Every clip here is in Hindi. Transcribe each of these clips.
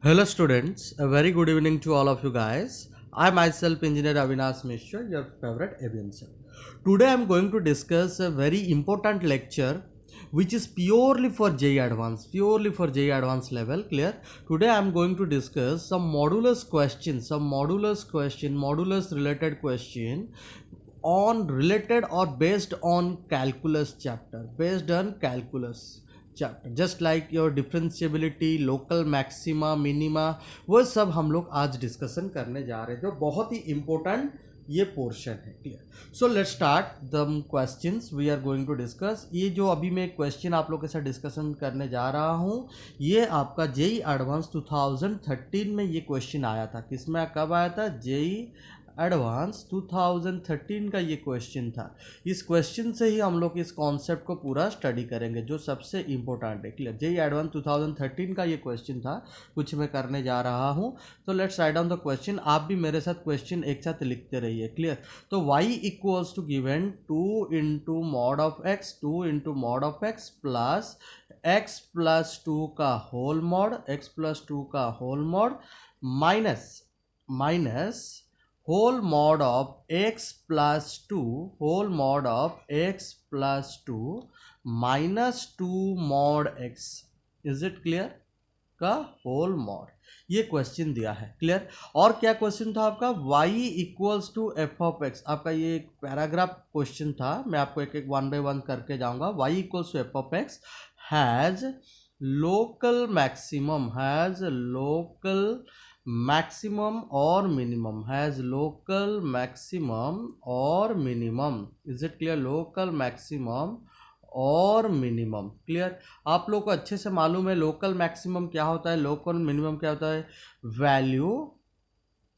Hello students, a very good evening to all of you guys. I myself Engineer Avinash Mishra, your favorite ABM sir. Today I am going to discuss a very important lecture which is purely for JEE Advanced, level, clear? Today I am going to discuss some modulus related question on related or based on calculus chapter, just like your differentiability, local maxima, minima, वो सब हम लोग आज डिस्कशन करने जा रहे हैं जो बहुत ही इंपॉर्टेंट ये पोर्शन है। Clear? So let's start the questions we are going to discuss. ये जो अभी मैं क्वेश्चन आप लोग के साथ डिस्कशन करने जा रहा हूँ, ये आपका जेई एडवांस 2013 में ये क्वेश्चन आया था। किसमें, कब आया था? जेई एडवांस 2013 का ये क्वेश्चन था। इस क्वेश्चन से ही हम लोग इस कॉन्सेप्ट को पूरा स्टडी करेंगे जो सबसे इम्पोर्टेंट है। क्लियर? जेई एडवांस 2013 का ये क्वेश्चन था, कुछ मैं करने जा रहा हूँ। तो let's write down the question. आप भी मेरे साथ क्वेश्चन एक साथ लिखते रहिए। क्लियर? तो y equals to given 2 into mod of x, 2 into mod of x plus x plus 2 का होल मॉड, एक्स प्लस 2 का whole mod minus whole mod of x plus 2 minus 2 mod x, is it clear, का होल मॉड। ये क्वेश्चन दिया है। क्लियर? और क्या क्वेश्चन था आपका? y equals to f of x. आपका ये एक पैराग्राफ क्वेश्चन था, मैं आपको एक एक वन बाय वन करके जाऊंगा। y equals to f of x has local maximum और minimum, is it clear? Local maximum और मिनिमम। क्लियर? आप लोग को अच्छे से मालूम है लोकल मैक्सिमम क्या होता है, लोकल मिनिमम क्या होता है? Value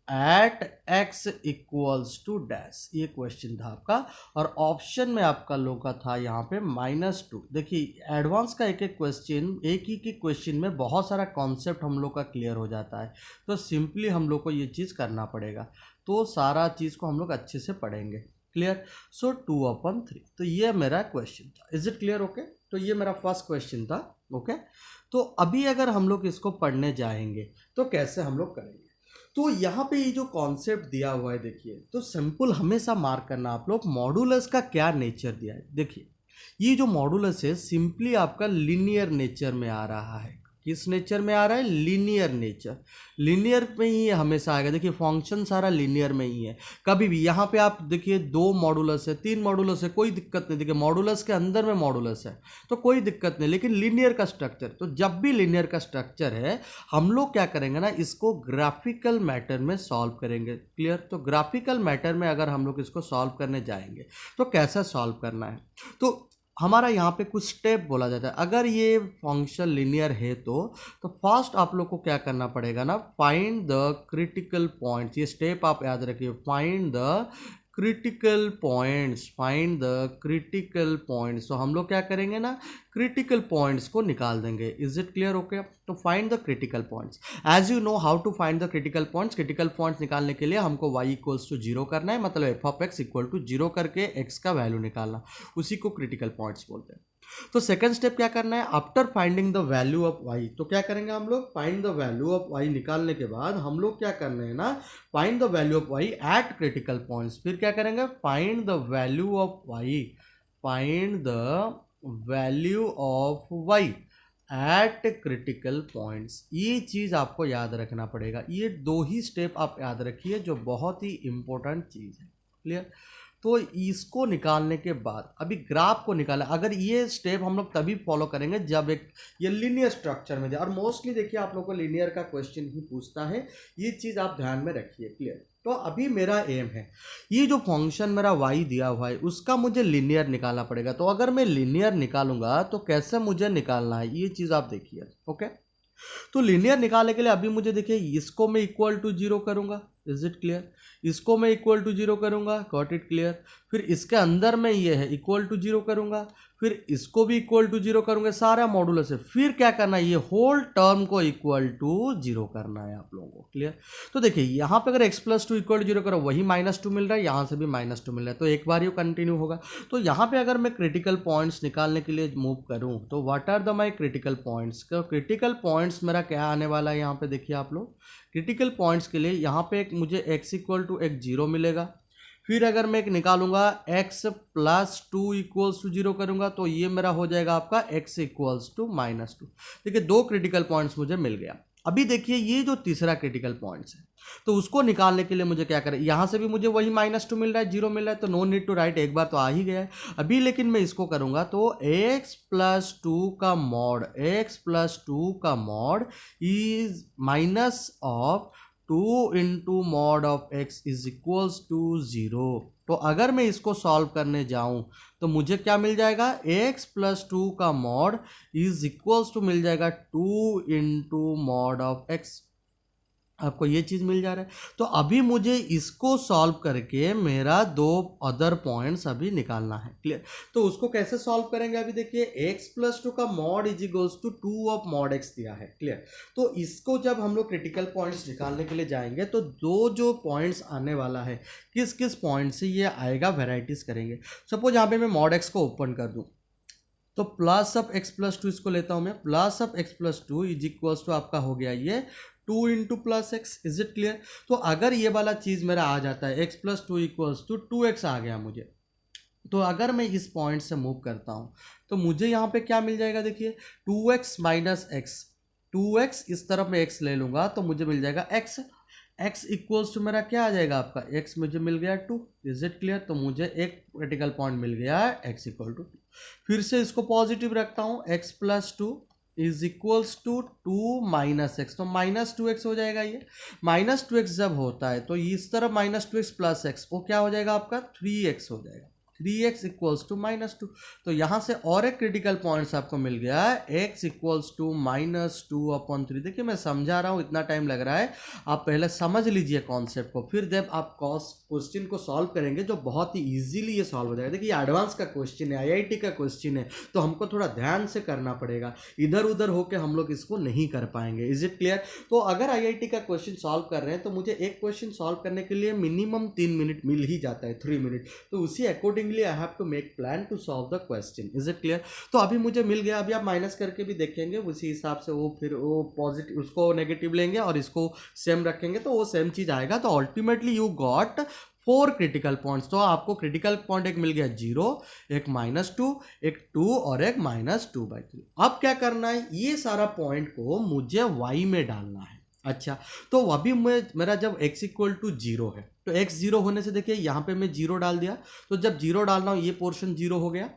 at x equals to dash. ये क्वेश्चन था आपका, और ऑप्शन में आपका लोग का था यहाँ पे -2। देखिए एडवांस का एक एक क्वेश्चन, एक ही के क्वेश्चन में बहुत सारा कॉन्सेप्ट हम लोग का क्लियर हो जाता है। तो सिंपली हम लोग को ये चीज़ करना पड़ेगा, तो सारा चीज़ को हम लोग अच्छे से पढ़ेंगे। क्लियर? सो 2/3, तो ये मेरा क्वेश्चन था। Is it clear? ओके, तो ये मेरा फर्स्ट क्वेश्चन था। ओके, तो अभी अगर हम लोग इसको पढ़ने जाएंगे तो कैसे हम लोग करेंगे? तो यहाँ पे ये जो कॉन्सेप्ट दिया हुआ है, देखिए, तो सिंपल हमेशा मार्क करना आप लोग, मॉडुलस का क्या नेचर दिया है। देखिए ये जो मॉडुलस है सिंपली आपका लीनियर नेचर में आ रहा है। किस नेचर में आ रहा है? Linear nature. लीनियर में ही हमेशा आएगा। देखिए फंक्शन सारा लीनियर में ही है। कभी भी यहाँ पे आप देखिए 2 मॉडुलस है, 3 मॉडुलस है, कोई दिक्कत नहीं। देखिए मॉडुलस के अंदर में मॉडुलस है तो कोई दिक्कत नहीं, लेकिन लीनियर का स्ट्रक्चर, तो जब भी लीनियर का स्ट्रक्चर है हम लोग क्या करेंगे ना, इसको ग्राफिकल मैटर में सॉल्व करेंगे। क्लियर? तो ग्राफिकल मैटर में अगर हम लोग इसको सॉल्व करने जाएंगे तो कैसा सॉल्व करना है, तो हमारा यहाँ पे कुछ स्टेप बोला जाता है। अगर ये फंक्शन लिनियर है तो फर्स्ट आप लोग को क्या करना पड़ेगा ना, फाइंड द क्रिटिकल पॉइंट्स। ये स्टेप आप याद रखिए, फाइंड द क्रिटिकल पॉइंट्स। तो हम लोग क्या करेंगे ना, क्रिटिकल पॉइंट्स को निकाल देंगे। Is it clear? ओके, तो find the critical points. As you know how to find the critical points निकालने के लिए हमको y इक्वल्स टू 0 करना है, मतलब f of x equal to 0 करके x का वैल्यू निकालना, उसी को क्रिटिकल पॉइंट्स बोलते हैं। तो सेकंड स्टेप क्या करना है, after finding the value of y, तो क्या करेंगे हम लोग, find the value of y निकालने के बाद हम लोग क्या करना है ना, find the value of y eight critical points. फिर क्या करेंगे, find the value of y eight critical points. ये चीज़ आपको याद रखना पड़ेगा। ये 2 ही स्टेप आप याद रखिए जो बहुत ही इंपॉर्टेंट चीज़ है। क्लियर? तो इसको निकालने के बाद अभी ग्राफ को निकाला। अगर ये स्टेप हम लोग तभी फॉलो करेंगे जब एक ये लीनियर स्ट्रक्चर में दे, और मोस्टली देखिए आप लोग को लीनियर का क्वेश्चन ही पूछता है, ये चीज़ आप ध्यान में रखिए। क्लियर? तो अभी मेरा एम है, ये जो फंक्शन मेरा y दिया हुआ है उसका मुझे लीनियर निकालना पड़ेगा। तो अगर मैं लीनियर निकालूंगा तो कैसे मुझे निकालना है, ये चीज़ आप देखिए। ओके, तो लीनियर निकालने के लिए अभी मुझे देखिए इसको मैं इक्वल टू 0 करूंगा। Is it clear? इसको मैं इक्वल टू 0 करूंगा। Got it? क्लियर? फिर इसके अंदर में ये है इक्वल टू 0 करूंगा। फिर इसको भी इक्वल टू जीरो करूंगे सारा मॉडुलस से, फिर क्या करना है, ये होल टर्म को इक्वल टू जीरो करना है आप लोगों को। क्लियर? तो देखिए यहाँ पे अगर x plus two equal to zero करो, वही -2 मिल रहा है, यहाँ से भी -2 मिल रहा है, तो एक बार ये कंटिन्यू होगा। तो यहाँ पे अगर मैं क्रिटिकल पॉइंट्स निकालने के लिए मूव करूँ तो what are the my critical points? Critical points मेरा क्या आने वाला है यहाँ पे देखिए आप लोग, क्रिटिकल पॉइंट्स के लिए यहाँ पे एक मुझे x इक्वल टू एक जीरो मिलेगा। फिर अगर मैं एक निकालूंगा x plus two equals to zero करूंगा तो ये मेरा हो जाएगा आपका x इक्वल्स टू -2। देखिए दो क्रिटिकल पॉइंट्स मुझे मिल गया। अभी देखिए ये जो तीसरा क्रिटिकल पॉइंट्स है, तो उसको निकालने के लिए मुझे क्या करें, यहाँ से भी मुझे वही -2 मिल रहा है, जीरो मिल रहा है, तो नो नीड टू राइट, एक बार तो आ ही गया है। अभी लेकिन मैं इसको करूँगा तो x प्लस टू का mod is minus of 2 into mod of x is equals to zero. तो अगर मैं इसको सॉल्व करने जाऊं तो मुझे क्या मिल जाएगा, x प्लस टू का मॉड इज इक्वल्स टू मिल जाएगा 2 इंटू मॉड ऑफ x। आपको ये चीज़ मिल जा रहा है। तो अभी मुझे इसको सॉल्व करके मेरा दो अदर पॉइंट्स अभी निकालना है। क्लियर? तो उसको कैसे सॉल्व करेंगे, अभी देखिए x प्लस टू का mod is equals to 2 of mod x दिया है। क्लियर? तो इसको जब हम लोग क्रिटिकल पॉइंट्स निकालने के लिए जाएंगे तो दो जो पॉइंट्स आने वाला है, किस किस पॉइंट से ये आएगा, वेराइटीज करेंगे। सपोज यहाँ पे मैं मॉड x को ओपन कर दूँ तो plus of x plus two इसको लेता हूँ मैं, plus of x plus two is equals to आपका हो गया ये 2 into plus x. Is it clear? तो अगर ये वाला चीज़ मेरा आ जाता है x plus two equals to 2x आ गया मुझे, तो अगर मैं इस पॉइंट से मूव करता हूँ तो मुझे यहाँ पे क्या मिल जाएगा, देखिए 2x माइनस एक्स, 2x इस तरफ मैं x ले लूँगा तो मुझे मिल जाएगा x, x इक्वल्स टू मेरा क्या आ जाएगा आपका, x मुझे मिल गया 2। Is it clear? तो मुझे एक क्रिटिकल पॉइंट मिल गया है x इक्वल टू 2। फिर से इसको पॉजिटिव रखता हूँ, x plus two is equals to 2 minus x, तो -2x हो जाएगा। ये -2x जब होता है तो इस तरफ -2x प्लस एक्स, वो क्या हो जाएगा आपका 3x हो जाएगा, 3x इक्वल्स टू -2। तो यहाँ से और एक क्रिटिकल पॉइंट्स आपको मिल गया है, x इक्वल्स टू -2/3। देखिए मैं समझा रहा हूँ, इतना टाइम लग रहा है, आप पहले समझ लीजिए कॉन्सेप्ट को, फिर जब आप क्वेश्चन को सॉल्व करेंगे जो बहुत ही इजीली ये सॉल्व हो जाएगा। देखिए एडवांस का क्वेश्चन है, आईआईटी का क्वेश्चन है, तो हमको थोड़ा ध्यान से करना पड़ेगा, इधर उधर होकर हम लोग इसको नहीं कर पाएंगे। Is it clear? तो अगर आईआईटी का क्वेश्चन सॉल्व कर रहे हैं तो मुझे एक क्वेश्चन सॉल्व करने के लिए मिनिमम 3 मिनट मिल ही जाता है, 3 मिनट, तो उसी accordingly I have to make plan to solve the question. Is it clear? तो अभी मुझे मिल गया, अभी आप माइनस करके भी देखेंगे, उसी हिसाब से वो फिर वो पॉजिटिव उसको नेगेटिव लेंगे और इसको सेम रखेंगे तो वो सेम चीज आएगा। तो ultimately you got 4 critical points. तो आपको क्रिटिकल पॉइंट एक मिल गया 0, एक -2, एक 2 और एक -2/3। अब क्या करना है, ये सारा पॉइंट को मुझे y में डालना है। अच्छा, तो अभी मेरा जब x इक्वल टू 0 है तो x 0 होने से देखिए यहाँ पे मैं 0 डाल दिया, तो जब 0 डालना हो ये पोर्शन 0 हो गया,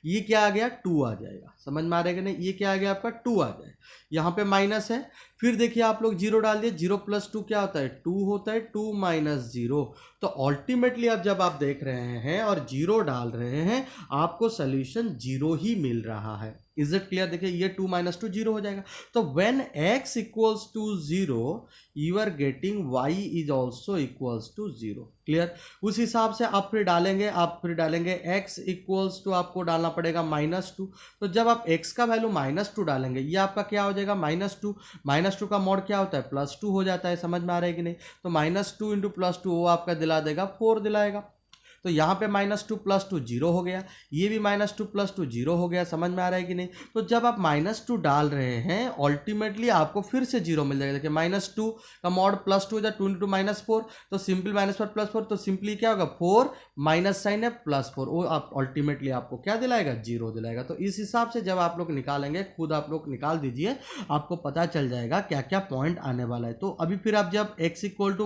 ये क्या आ गया 2 आ जाएगा। समझ में आ रहा है कि नहीं? ये क्या आ गया आपका 2 आ जाए, यहाँ पे माइनस है, फिर देखिए आप लोग 0 डाल दिए, 0 प्लस 2 क्या होता है 2 होता है, 2 माइनस 0। तो अल्टीमेटली अब जब आप देख रहे हैं और 0 डाल रहे हैं आपको सोल्यूशन 0 ही मिल रहा है। Is it clear? देखिए ये 2 माइनस 2 0 हो जाएगा। तो when x equals to 0 you are getting y is also equals to 0। Clear? उस हिसाब से आप फिर डालेंगे x इक्वल्स टू आपको डालना पड़ेगा -2। तो जब आप x का वैल्यू -2 डालेंगे ये आपका क्या हो जाएगा -2 का मॉड क्या होता है +2 हो जाता है। समझ में आ रहा है कि नहीं? तो -2 इंटू +2 वो आपका दिला देगा 4 दिलाएगा। तो यहाँ पे -2 + 2 0 हो गया, ये भी -2 + 2 0 हो गया। समझ में आ रहा है कि नहीं? तो जब आप -2 डाल रहे हैं अल्टीमेटली आपको फिर से 0 मिल जाएगा। देखिए -2 का मॉड +2 हो जाए 2 इंटू -4, तो सिंपल -4 +4, तो सिंपली क्या होगा 4 माइनस साइन है +4, वो आप अल्टीमेटली आपको क्या दिलाएगा 0 दिलाएगा। तो इस हिसाब से जब आप लोग निकालेंगे, खुद आप लोग निकाल दीजिए, आपको पता चल जाएगा क्या क्या पॉइंट आने वाला है। तो अभी फिर आप जब x इक्वल टू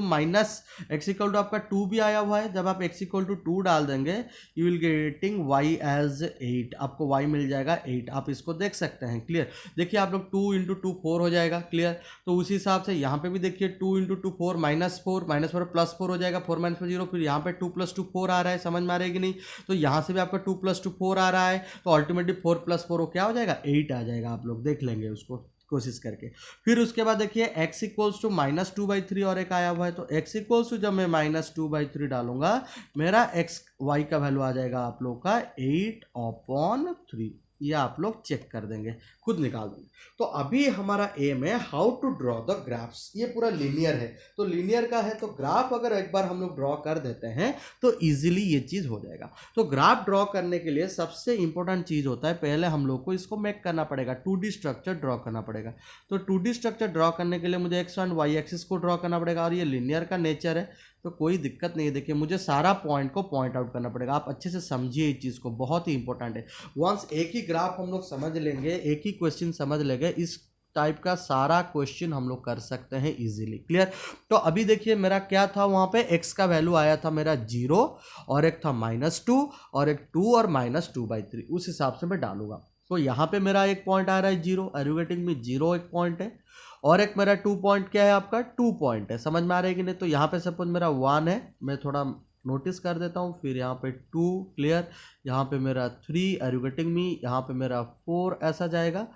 आपका 2 भी आया हुआ है, जब आप x इक्वल टू 2 डाल देंगे you will getting y as 8, आपको y मिल जाएगा 8। आप इसको देख सकते हैं। क्लियर? देखिए आप लोग 2 इंटू 2 4 हो जाएगा। क्लियर? तो उसी हिसाब से यहाँ पे भी देखिए 2 इंटू 2 4 -4 +4 हो जाएगा, 4 - 4 0, फिर यहाँ पे 2 + 2 4 आ रहा है। समझ में आ रहा है कि नहीं? तो यहाँ से भी आपका 2 + 2 4 आ रहा है, तो अल्टीमेटली 4 + 4 क्या हो जाएगा 8 आ जाएगा। आप लोग देख लेंगे उसको, कोशिश करके। फिर उसके बाद देखिए x इक्वल्स टू -2/3 और एक आया हुआ है, तो x इक्वल्स टू जब मैं -2/3 डालूंगा मेरा x y का वैल्यू आ जाएगा आप लोग का 8/3। ये आप लोग चेक कर देंगे, खुद निकाल देंगे। तो अभी हमारा एम है how to draw the graphs. ये पूरा लीनियर है, तो लीनियर का है तो ग्राफ अगर एक बार हम लोग ड्रॉ कर देते हैं तो इजीली ये चीज़ हो जाएगा। तो ग्राफ ड्रॉ करने के लिए सबसे इंपॉर्टेंट चीज़ होता है, पहले हम लोग को इसको मेक करना पड़ेगा, 2D स्ट्रक्चर ड्रॉ करना पड़ेगा। तो 2D स्ट्रक्चर ड्रॉ करने के लिए मुझे एक्स एंड वाई एक्सिस को ड्रॉ करना पड़ेगा, और ये लीनियर का नेचर है तो कोई दिक्कत नहीं है। देखिए मुझे सारा पॉइंट को पॉइंट आउट करना पड़ेगा, आप अच्छे से समझिए इस चीज़ को, बहुत ही इंपॉर्टेंट है। वंस एक ही ग्राफ हम लोग समझ लेंगे, एक ही क्वेश्चन समझ लेंगे, इस टाइप का सारा क्वेश्चन हम लोग कर सकते हैं इजीली। क्लियर। तो अभी देखिए मेरा क्या था, वहाँ पे x का वैल्यू आया था मेरा 0, और एक था -2, और एक 2 और -2/3, उस हिसाब से मैं डालूंगा। तो यहाँ पे मेरा एक पॉइंट आ रहा है 0, एरिगेटिंग में 0 एक पॉइंट है, और एक मेरा 2 पॉइंट क्या है आपका 2 पॉइंट है, समझ में आ रहा है कि नहीं। तो यहाँ पे सपोज मेरा 1 है, मैं थोड़ा नोटिस कर देता हूँ, फिर यहाँ पे 2, क्लियर, यहाँ पे मेरा 3 एरिगेटिंग में, यहाँ पे मेरा 4 ऐसा जाएगा,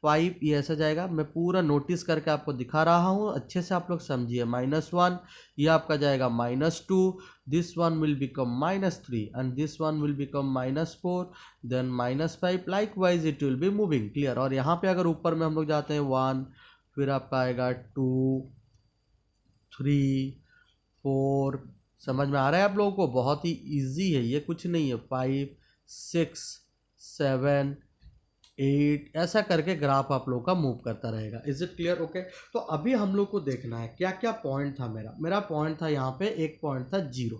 5 ये ऐसा जाएगा। मैं पूरा नोटिस करके आपको दिखा रहा हूँ, अच्छे से आप लोग समझिए। -1 ये आपका जाएगा -2, this one will become -3 and this one will become -4, then -5, likewise it will be moving. Clear. और यहाँ पे अगर ऊपर में हम लोग जाते हैं 1, फिर आपका आएगा 2, 3, 4, समझ में आ रहा है आप लोगों को, बहुत ही इजी है ये, कुछ नहीं है। 5, 6, 7, 8 ऐसा करके ग्राफ आप लोगों का मूव करता रहेगा। Is it clear? ओके। तो अभी हम लोग को देखना है क्या क्या पॉइंट था मेरा पॉइंट था यहाँ पे, एक पॉइंट था 0।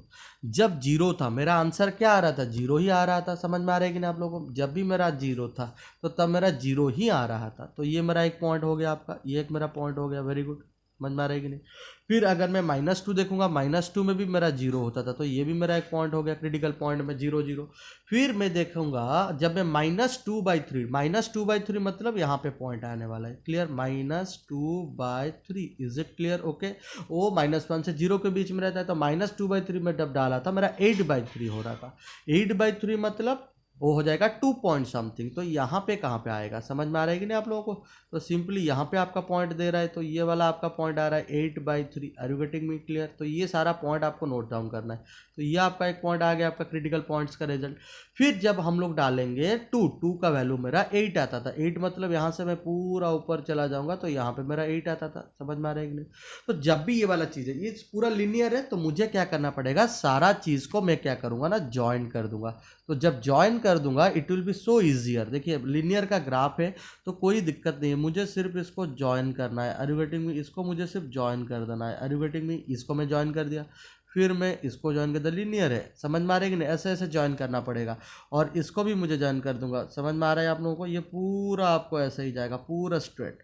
जब 0 था मेरा आंसर क्या आ रहा था, 0 ही आ रहा था। समझ में आ रहा है कि नहीं आप लोगों को? जब भी मेरा 0 था तो तब मेरा 0 ही आ रहा था। तो ये मेरा एक पॉइंट हो गया आपका, ये एक मेरा पॉइंट हो गया। वेरी गुड, समझ में आ रहा है कि नहीं। फिर अगर मैं -2 देखूंगा, -2 में भी मेरा 0 होता था, तो ये भी मेरा एक पॉइंट हो गया, क्रिटिकल पॉइंट में 0 0। फिर मैं देखूंगा जब मैं -2/3 मतलब यहाँ पे पॉइंट आने वाला है। Clear. -2/3, is it clear? Okay. वो -1 से 0 के बीच में रहता है, तो -2/3 में जब डाला था मेरा 8/3 हो रहा था। 8/3 मतलब वो हो जाएगा 2 पॉइंट समथिंग। तो यहाँ पे कहाँ पे आएगा, समझ में आ रहा है कि नहीं आप लोगों को? तो सिंपली यहाँ पे आपका पॉइंट दे रहा है, तो ये वाला आपका पॉइंट आ रहा है 8/3। Are you getting me? Clear. तो ये सारा पॉइंट आपको नोट डाउन करना है। तो ये आपका एक पॉइंट आ गया, आपका क्रिटिकल पॉइंट्स का रिजल्ट। फिर जब हम लोग डालेंगे 2 का वैल्यू मेरा 8 आता था। 8 मतलब यहाँ से मैं पूरा ऊपर चला जाऊँगा तो यहाँ पर मेरा 8 आता था। समझ में आ रहा है कि नहीं? तो जब भी ये वाला चीज़ है, ये पूरा लीनियर है, तो मुझे क्या करना पड़ेगा, सारा चीज़ को मैं क्या करूँगा ना, ज्वाइन कर दूंगा। तो जब ज्वाइन कर दूंगा it will B so easier. देखिए लीनियर का ग्राफ है तो कोई दिक्कत नहीं है, मुझे सिर्फ इसको ज्वाइन करना है। एरिगेटिंग में इसको मुझे सिर्फ ज्वाइन कर देना है। एरिगेटिंग में इसको मैं ज्वाइन कर दिया, फिर मैं इसको ज्वाइन कर दिया। लीनियर है, समझ में आ रहा है कि नहीं? ऐसे ऐसे ज्वाइन करना पड़ेगा, और इसको भी मुझे ज्वाइन कर दूंगा। समझ में आ रहा है आप लोगों को? ये पूरा आपको ऐसे ही जाएगा, पूरा स्ट्रेट।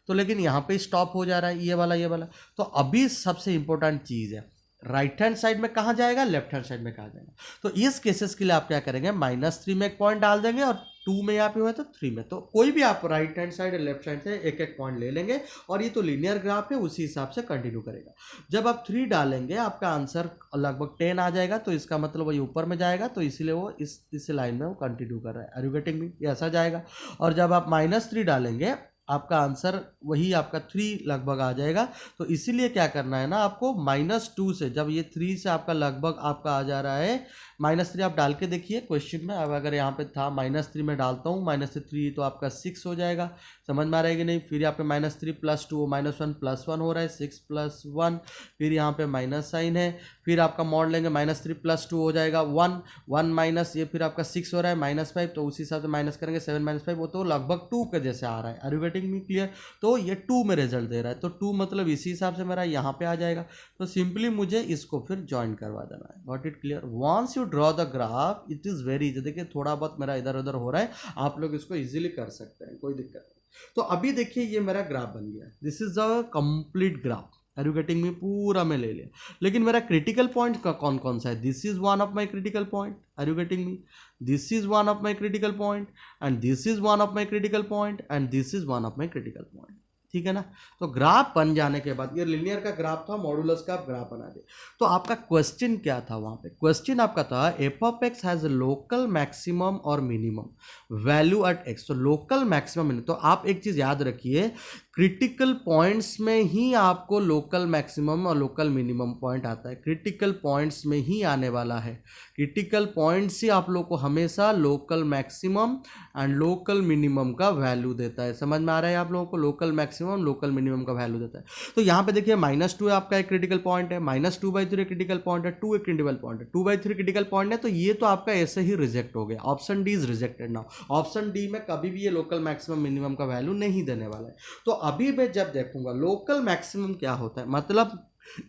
तो लेकिन यहाँ पे स्टॉप हो जा रहा है, ये वाला। तो अभी सबसे इंपॉर्टेंट चीज़ है, राइट हैंड साइड में कहाँ जाएगा, लेफ्ट हैंड साइड में कहाँ जाएगा। तो इस केसेस के लिए आप क्या करेंगे, -3 में एक पॉइंट डाल देंगे, और 2 में यहाँ पे हुआ तो 3 में। तो कोई भी आप राइट हैंड साइड और लेफ्ट साइड से एक एक पॉइंट ले लेंगे, और ये तो लीनियर ग्राफ है, उसी हिसाब से कंटिन्यू करेगा। जब आप 3 डालेंगे आपका आंसर लगभग 10 आ जाएगा, तो इसका मतलब वही ऊपर में जाएगा, तो इसीलिए वो इस लाइन में वो कंटिन्यू कर रहा है। Are you getting me? ये ऐसा जाएगा। और जब आप -3 डालेंगे आपका आंसर वही आपका 3 लगभग आ जाएगा। तो इसीलिए क्या करना है ना आपको, -2 से, जब ये 3 से आपका लगभग आपका आ जा रहा है -3, आप डाल के देखिए क्वेश्चन में। अब अगर यहाँ पे था -3 में डालता हूँ, -3 तो आपका 6 हो जाएगा। समझ में आ रहा है कि नहीं? फिर यहाँ पे -3 + 2 -1 + 1 हो रहा है, 6 + 1। फिर यहाँ पे माइनस साइन है, फिर आपका मॉड लेंगे, -3 + 2 हो जाएगा 1 1 माइनस, ये फिर आपका 6 हो रहा है, -5, तो उसी हिसाब से माइनस करेंगे 7 - 5, वो तो लगभग 2 के जैसे आ रहा है। Are you getting me? Clear. तो ये 2 में रिजल्ट दे रहा है, तो 2 मतलब इसी हिसाब से मेरा यहाँ पे आ जाएगा। तो सिंपली मुझे इसको फिर ज्वाइन करवा देना है। Got it? Clear. Once you draw the graph it is very easy. देखिए थोड़ा बहुत मेरा इधर उधर हो रहा है, आप लोग इसको इजीली कर सकते हैं, कोई दिक्कत नहीं। तो अभी देखिए ये मेरा ग्राफ बन गया, this is a complete graph. Are you getting me? पूरा मैं ले लिया, लेकिन मेरा क्रिटिकल पॉइंट का कौन कौन सा है, this is one of my critical point. Are you getting me? This is one of my critical point, and this is one of my critical point, and this is one of my critical point. ठीक है ना। तो ग्राफ बन जाने के बाद, ये लिनियर का ग्राफ था, मॉडुलस का ग्राफ बना दिया। तो आपका क्वेश्चन क्या था वहां पे? क्वेश्चन आपका था F of x has local maximum और मिनिमम वैल्यू एट एक्स। तो लोकल मैक्सिमम, तो आप एक चीज याद रखिए, क्रिटिकल पॉइंट्स में ही आपको लोकल मैक्सिमम और लोकल मिनिमम पॉइंट आता है, क्रिटिकल पॉइंट्स में ही आने वाला है। क्रिटिकल पॉइंट्स ही आप लोग को हमेशा local maximum and local minimum का वैल्यू देता है। समझ में आ रहा है आप लोगों को? लोकल मैक्सिमम लोकल मिनिमम का वैल्यू देता है। तो यहाँ पे देखिए -2 आपका एक क्रिटिकल पॉइंट है, -2/3 क्रिटिकल पॉइंट है, 2 एक क्रिटिकल पॉइंट है, 2/3 क्रिटिकल पॉइंट है। तो ये तो आपका ऐसे ही रिजेक्ट हो गया, option D is rejected now. Option D में कभी भी ये लोकल मैक्सिमम मिनिमम का वैल्यू नहीं देने वाला है। तो अभी मैं जब देखूंगा लोकल मैक्सिमम क्या होता है, मतलब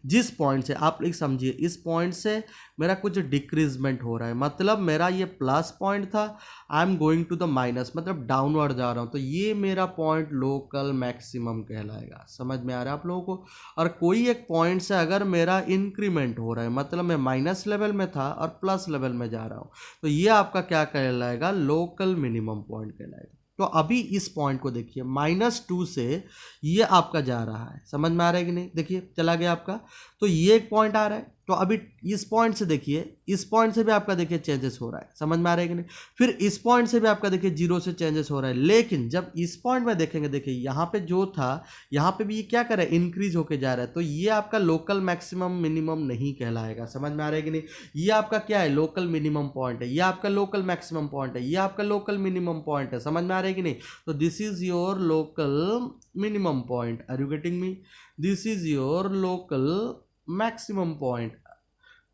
जिस पॉइंट से आप एक समझिए, इस पॉइंट से मेरा कुछ डिक्रीजमेंट हो रहा है, मतलब मेरा ये प्लस पॉइंट था, I am going to the minus, मतलब डाउनवर्ड जा रहा हूं, तो ये मेरा पॉइंट लोकल मैक्सिमम कहलाएगा। समझ में आ रहा है आप लोगों को? और कोई एक पॉइंट से अगर मेरा इंक्रीमेंट हो रहा है, मतलब मैं माइनस लेवल में था और प्लस लेवल में जा रहा हूं, तो ये आपका क्या कहलाएगा? लोकल मिनिमम पॉइंट कहलाएगा। तो अभी इस पॉइंट को देखिए, -2 से ये आपका जा रहा है, समझ में आ रहा है कि नहीं? देखिए चला गया आपका, तो ये एक पॉइंट आ रहा है। तो अभी इस पॉइंट से देखिए, इस पॉइंट से भी आपका देखिए चेंजेस हो रहा है, समझ में आ रहा है कि नहीं? फिर इस पॉइंट से भी आपका देखिए 0 से चेंजेस हो रहा है। लेकिन जब इस पॉइंट में देखेंगे, देखिए यहाँ पे जो था, यहाँ पे भी ये क्या कर रहा है? इंक्रीज होके जा रहा है। तो ये आपका लोकल मैक्सिमम मिनिमम नहीं कहलाएगा। समझ में आ रहा है कि नहीं? ये आपका क्या है? लोकल मिनिमम पॉइंट है। ये आपका लोकल मैक्सिमम पॉइंट है, ये आपका लोकल मिनिमम पॉइंट है। समझ में आ रहा है कि नहीं? तो this is your local minimum point. Are you getting me? This is your local maximum point,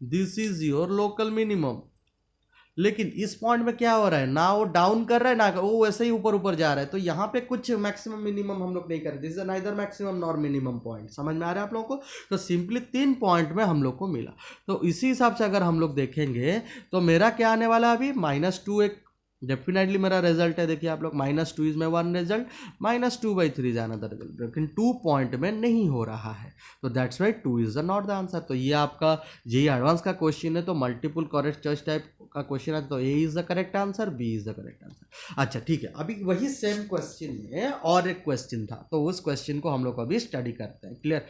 this is your local minimum. लेकिन इस पॉइंट में क्या हो रहा है? ना वो डाउन कर रहा है, ना वो वैसे ही ऊपर ऊपर जा रहा है। तो यहाँ पे कुछ मैक्सिमम मिनिमम हम लोग नहीं कर रहे। This is neither maximum nor minimum point. समझ में आ रहा है आप लोगों को? तो सिंपली 3 पॉइंट में हम लोग को मिला। तो इसी हिसाब से अगर हम लोग देखेंगे तो मेरा क्या आने वाला है? अभी -2 एक डेफिनेटली मेरा रिजल्ट है। देखिए आप लोग, -2 is my 1 result, -2/3 is another result, लेकिन 2 पॉइंट में नहीं हो रहा है। तो that's why 2 is the not the answer. तो ये आपका जेईई एडवांस का क्वेश्चन है, तो मल्टीपल करेक्ट चॉइस टाइप का क्वेश्चन है, तो A is the correct answer, B is the correct answer. अच्छा ठीक है, अभी वही सेम क्वेश्चन में और एक क्वेश्चन था, तो उस क्वेश्चन को हम लोग अभी स्टडी करते हैं। Clear?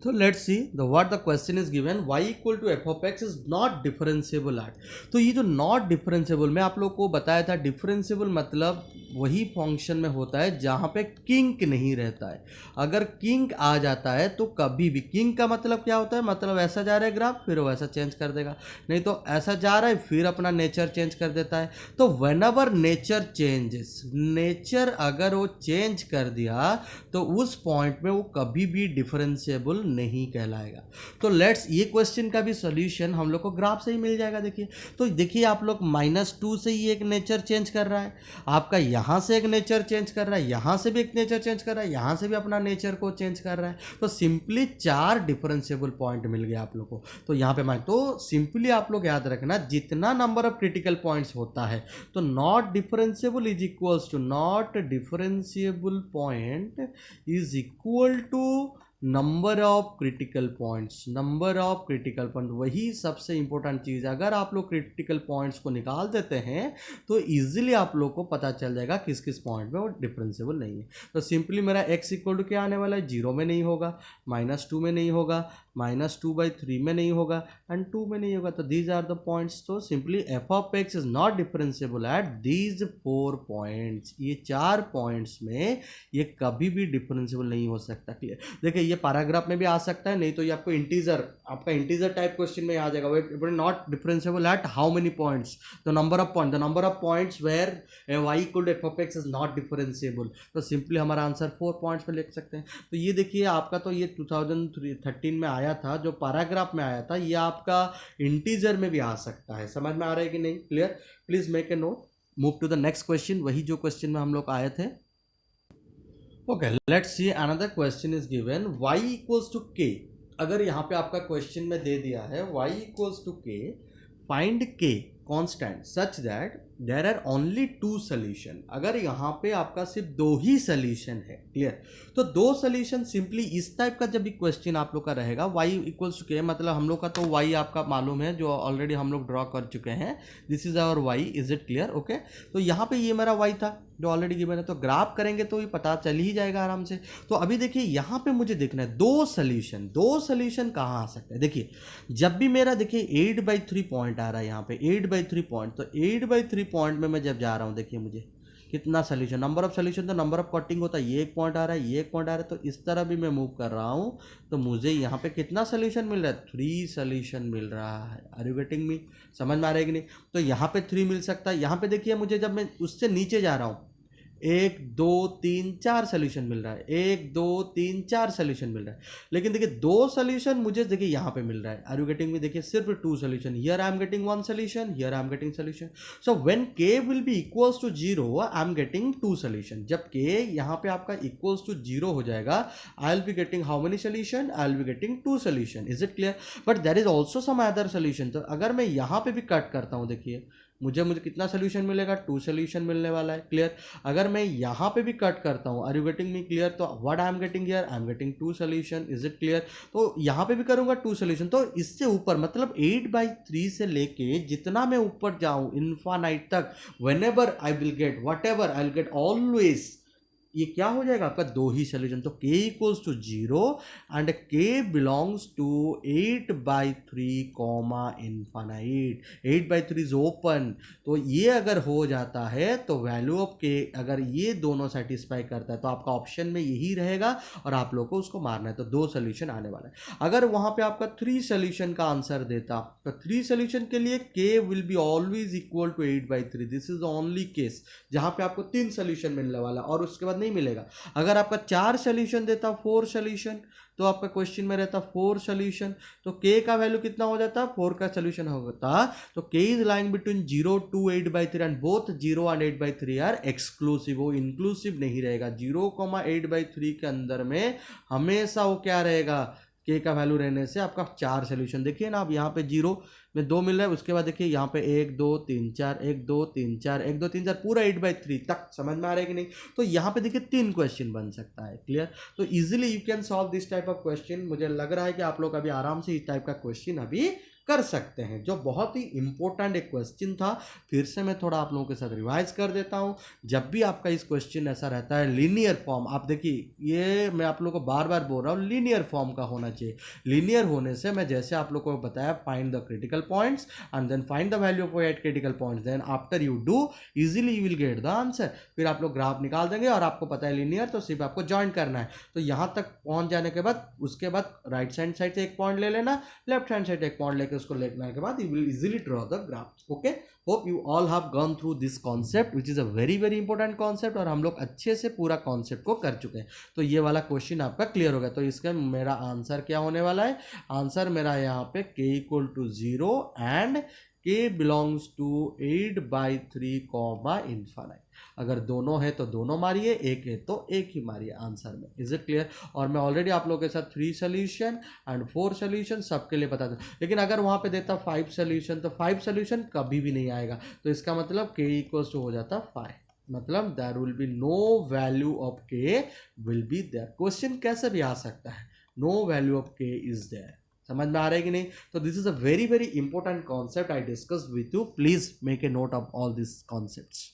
So let's see the what the question is given, y equal to f of x is not differentiable at। तो ये जो नॉट डिफरेंशिएबल, मैं आप लोग को बताया था, डिफरेंशिएबल मतलब वही फंक्शन में होता है जहाँ पे किंक नहीं रहता है। अगर किंक आ जाता है तो कभी भी, किंक का मतलब क्या होता है? मतलब ऐसा जा रहा है ग्राफ, फिर वैसा चेंज कर देगा, नहीं तो ऐसा जा रहा है फिर अपना नेचर चेंज कर देता है। तो व्हेनेवर नेचर चेंजेस, नेचर अगर वो चेंज कर दिया तो उस पॉइंट में वो कभी भी डिफरेंशिएबल नहीं कहलाएगा। तो लेट्स, ये क्वेश्चन का भी सॉल्यूशन हम लोग को ग्राफ से ही मिल जाएगा। देखिए, तो देखिए आप लोग, -2 से ही एक नेचर चेंज कर रहा है, आपका यहाँ से एक नेचर चेंज कर रहा है, यहाँ से भी एक नेचर चेंज कर रहा है, यहाँ से भी अपना नेचर को चेंज कर रहा है। तो सिंपली 4 डिफरेंशिएबल पॉइंट मिल गया आप लोग को। तो यहाँ पे तो सिंपली आप लोग याद रखना, जितना नंबर ऑफ क्रिटिकल पॉइंट्स होता है, तो not differentiable is equals to, not differentiable point is equal to number of critical points. Number of critical point वही सबसे इंपॉर्टेंट चीज़ है। अगर आप लोग क्रिटिकल पॉइंट्स को निकाल देते हैं तो इजीली आप लोग को पता चल जाएगा किस किस पॉइंट में वो डिफरेंशिएबल नहीं है। तो सिंपली मेरा x इक्वल टू क्या आने वाला है? 0 में नहीं होगा, -2 में नहीं होगा, -2/3 में नहीं होगा, एंड 2 में नहीं होगा। तो दीज आर द पॉइंट्स। तो simply f of x is not differentiable at these 4 points. ये 4 पॉइंट्स में ये कभी भी डिफरेंशिएबल नहीं हो सकता। क्लियर? देखिए, ये पैराग्राफ में भी आ सकता है, नहीं तो ये आपको इंटीजर, आपका इंटीजर टाइप क्वेश्चन में आ जाएगा। वो not differentiable at how many points? The number of point, the number of points where y equal to f of x is not differentiable. तो सिंपली हमारा आंसर 4 पॉइंट्स में लिख सकते हैं। तो ये देखिए आपका, तो ये 2013 में आया था, जो पैराग्राफ में आया था, ये आपका इंटीजर में भी आ सकता है। समझ में आ रहा है कि नहीं? Clear? Please make a note, move to the next question, वही जो क्वेश्चन में हम लोग आए थे। Okay, let's see another question is given, y equals to k। अगर यहाँ पे आपका क्वेश्चन में दे दिया है y equals to k, find k constant such that there are only two solution, अगर यहाँ पे आपका सिर्फ दो ही सोल्यूशन है, क्लियर, तो दो सोल्यूशन सिंपली इस टाइप का जब भी क्वेश्चन आप लोग का रहेगा y इक्वल्स टू के, मतलब हम लोग का तो y आपका मालूम है जो ऑलरेडी हम लोग ड्रॉ कर चुके हैं, this is our y, is it clear, okay. तो यहाँ पे ये मेरा y था जो ऑलरेडी गिवन है, तो ग्राफ करेंगे तो ये पता चल ही जाएगा आराम से। तो अभी देखिए यहाँ पे मुझे देखना है दो सोल्यूशन कहाँ आ सकते हैं। देखिए जब भी मेरा देखिए 8/3 पॉइंट आ रहा है यहाँ पे 8/3 पॉइंट, तो 8/3 पॉइंट में मैं जब जा रहा हूँ, देखिए मुझे कितना सोल्यूशन, नंबर ऑफ सोल्यूशन तो नंबर ऑफ कटिंग होता है, ये एक पॉइंट आ रहा है, ये एक पॉइंट आ रहा है, तो इस तरह भी मैं मूव कर रहा हूँ, तो मुझे यहाँ पे कितना सोल्यूशन मिल रहा है, 3 सोल्यूशन मिल रहा है। आर यू गेटिंग मी, समझ में आ रहा है कि नहीं। तो यहाँ पे 3 मिल सकता है, यहाँ पे देखिए मुझे जब मैं उससे नीचे जा रहा हूँ 1 2 3 4 सोल्यूशन मिल रहा है, 1 2 3 4 सोल्यूशन मिल रहा है, लेकिन देखिए दो सोल्यूशन मुझे देखिए यहाँ पे मिल रहा है। आर यू गेटिंग मी, देखिए सिर्फ 2 solution, here I am getting 1 solution, here I am getting solution. So when k will be equals to 0 I am getting 2 solution. जब k यहाँ पे आपका इक्वल्स टू 0 हो जाएगा, I will be getting how many solution, I will be getting 2 solution, is it clear. But there is also some other solution, तो अगर मैं यहाँ पे भी कट करता हूँ, देखिए मुझे कितना सोल्यूशन मिलेगा, 2 सोल्यूशन मिलने वाला है, क्लियर। अगर मैं यहाँ पे भी कट करता हूँ, are you getting me clear, तो what I am getting here, I am getting 2 solution, is it clear. तो यहाँ पे भी करूँगा 2 सोल्यूशन, तो इससे ऊपर मतलब 8/3 से लेके जितना मैं ऊपर जाऊँ इन्फानाइट तक, whenever I will get whatever I will get always, ये क्या हो जाएगा आपका दो ही सोल्यूशन। तो k equals to 0 and k belongs to 8/3 comma infinite, 8/3 is open. तो ये अगर हो जाता है तो वैल्यू ऑफ k अगर ये दोनों सेटिस्फाई करता है तो आपका ऑप्शन में यही रहेगा और आप लोग को उसको मारना है, तो 2 सोल्यूशन आने वाला है। अगर वहाँ पे आपका 3 सोल्यूशन का आंसर देता तो 3 सोल्यूशन के लिए k will be always equal to 8/3, this is only case जहाँ पे आपको 3 सोल्यूशन मिलने वाला और उसके बाद नहीं मिलेगा। अगर आपका 4 सोल्यूशन देता, 4 सोल्यूशन, तो आपका क्वेश्चन में रहता 4 सोल्यूशन, तो k का वैल्यू कितना हो जाता, 4 का सोल्यूशन होता, तो k is lying between 0 to 8/3 and both 0 and 8/3 are exclusive, वो इंक्लूसिव नहीं रहेगा। 0,8/3 के अंदर में हमेशा वो क्या रहेगा, k का वैल्यू रहने से आपका 4 सोल्यूशन, देखिए ना, अब यहाँ पे 0 में 2 मिल रहा है, उसके बाद देखिए यहाँ पे 1 2 3 4 1 2 3 4 1 2 3 4 पूरा 8/3 तक, समझ में आ रहा है कि नहीं। तो यहाँ पे देखिए 3 क्वेश्चन बन सकता है, क्लियर। तो easily you can solve this type of question. मुझे लग रहा है कि आप लोग अभी आराम से इस टाइप का क्वेश्चन अभी कर सकते हैं, जो बहुत ही इंपॉर्टेंट एक क्वेश्चन था। फिर से मैं थोड़ा आप लोगों के साथ रिवाइज कर देता हूं। जब भी आपका इस क्वेश्चन ऐसा रहता है लीनियर फॉर्म, आप देखिए ये मैं आप लोगों को बार बार बोल रहा हूँ लीनियर फॉर्म का होना चाहिए। लीनियर होने से मैं जैसे आप लोगों को बताया, find the critical points and then find the value of at critical points, then after you do easily you will get the answer. फिर आप लोग ग्राफ निकाल देंगे और आपको पता है लीनियर, तो सिर्फ आपको ज्वाइन करना है। तो यहाँ तक पहुँच जाने के बाद उसके बाद राइट हैंड साइड से एक पॉइंट ले लेना, लेफ्ट हैंड साइड एक पॉइंट लेकर उसको लेने के बाद you will easily draw the graph. Okay, hope you all have gone through this concept which is a very very important concept और हम लोग अच्छे से पूरा कॉन्सेप्ट को कर चुके हैं। तो ये वाला क्वेश्चन आपका क्लियर हो गया। तो इसका मेरा आंसर क्या होने वाला है, आंसर मेरा यहाँ पे k equal to 0 and k belongs to 8/3 comma infinite. अगर दोनों है तो दोनों मारिए, एक है तो एक ही मारिए आंसर में, इज इट क्लियर। और मैं ऑलरेडी आप लोगों के साथ 3 सोल्यूशन एंड 4 सोल्यूशन सबके लिए बता दूं, लेकिन अगर वहाँ पे देता 5 सोल्यूशन तो 5 सोल्यूशन कभी भी नहीं आएगा। तो इसका मतलब k इक्वल्स टू हो जाता 5, मतलब there will be no value of k will be there. Question कैसे भी आ सकता है, no value of k is there. समझ में आ रहा है कि नहीं। तो this is a very very important concept I discuss with you, please make a note of all this concepts.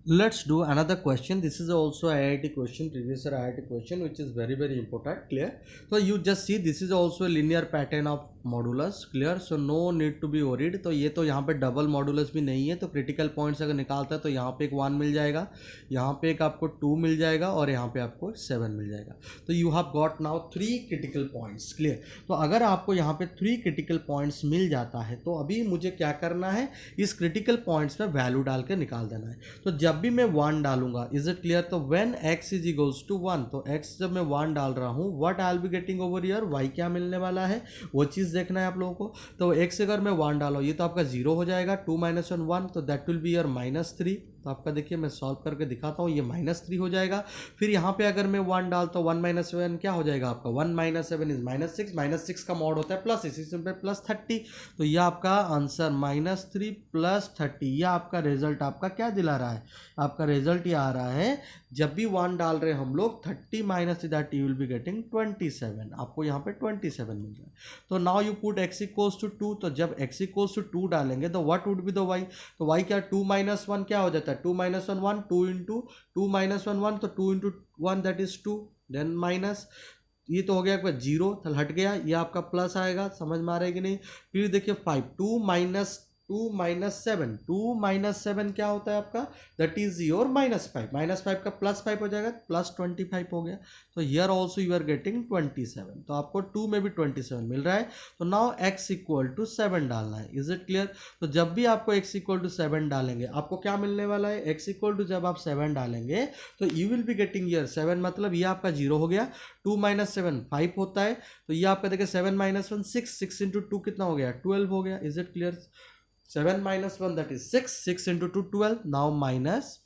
Let's do another question. This is also IIT question, previous year IIT question, which is very very important, clear. So you just see this is also a linear pattern of modulus, clear. So no need to be worried. तो ये तो यहाँ पे डबल मॉडुलस भी नहीं है, तो क्रिटिकल पॉइंट्स अगर निकालता है तो यहाँ पे एक 1 मिल जाएगा, यहाँ पे एक आपको 2 मिल जाएगा और यहाँ पे आपको 7 मिल जाएगा। तो you have got now 3 critical points, clear. तो अगर आपको यहाँ पे 3 क्रिटिकल पॉइंट्स मिल जाता है तो अभी मुझे क्या करना है, इस क्रिटिकल पॉइंट्स में वैल्यू डाल के निकाल देना है। तो जब भी मैं 1 डालूंगा, इज इट क्लियर, तो when x is equals to 1, तो x जब मैं 1 डाल रहा हूँ, what I will be getting over here, y क्या मिलने वाला है वो चीज़ देखना है आप लोगों को। तो x अगर मैं 1 डालो, ये तो आपका 0 हो जाएगा, 2 - 1 1, तो दैट विल बी योर -3। तो आपका देखिए मैं सॉल्व करके दिखाता हूँ, ये -3 हो जाएगा। फिर यहाँ पे अगर मैं 1 डालता हूँ, 1 - 7 क्या हो जाएगा आपका, 1 - 7 इज -6, -6 का मॉड होता है प्लस, इसी से +30। तो यह आपका आंसर -3 + 30, यह आपका रिजल्ट आपका क्या दिला रहा है, आपका रिजल्ट ये आ रहा है, जब भी 1 डाल रहे हैं हम लोग 30 - that you will be getting 27, आपको यहाँ पे 27 मिल रहा है। तो नाउ यू पुट x = 2, तो जब x = 2 डालेंगे तो what would be the y, तो y क्या 2 - 1 क्या हो जाता है, 2 - 1 1, 2 × 2 - 1 1, तो 2 × 1 दैट इज 2, देन माइनस, ये तो हो गया आपका 0 हट गया, ये आपका प्लस आएगा, समझ में आ रहा है कि नहीं। फिर देखिए 5, 2 - 7 क्या होता है आपका, दैट इज योर -5, -5 का +5 हो जाएगा, +25 हो गया। तो here also you are getting 27, तो आपको 2 में भी 27 मिल रहा है। तो नाउ x = 7 डालना है, इज इट क्लियर। तो जब भी आपको x = 7 डालेंगे आपको क्या मिलने वाला है, x = जब आप 7 डालेंगे तो you will be getting here 7, मतलब ये आपका 0 हो गया, 2 - 7 5 होता है, तो ये आपका देखिए 7 - 1 6, 6 × 2 कितना हो गया, 12 हो गया, is it clear. 7 - 1 that is 6, 6 × 2 12, now minus,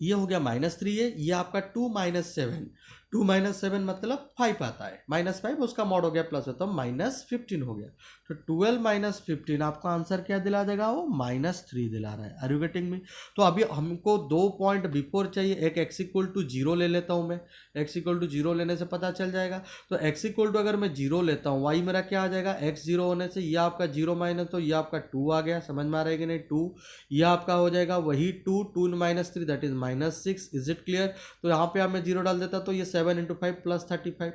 ये हो गया -3 है, ये आपका 2 - 7, 2 - 7 मतलब 5 आता है, -5 उसका मॉड हो गया प्लस होता है, -15 हो गया। तो 12 - 15 आपका आंसर क्या दिला देगा, वो -3 दिला रहा है। Are you getting me. तो अभी हमको 2 पॉइंट बिफोर चाहिए, एक x = 0 ले लेता हूँ मैं, x = 0 लेने से पता चल जाएगा। तो x = अगर मैं 0 लेता हूँ, y मेरा क्या आ जाएगा, x 0 होने से ये आपका 0 माइनस, तो ये आपका 2 आ गया, समझ में आ रहा है कि नहीं, 2, ये आपका हो जाएगा वही 2, 2 - 3 that is -6, is it clear. तो यहाँ पे आप मैं 0 डाल देता तो ये 7 × 5 + 35,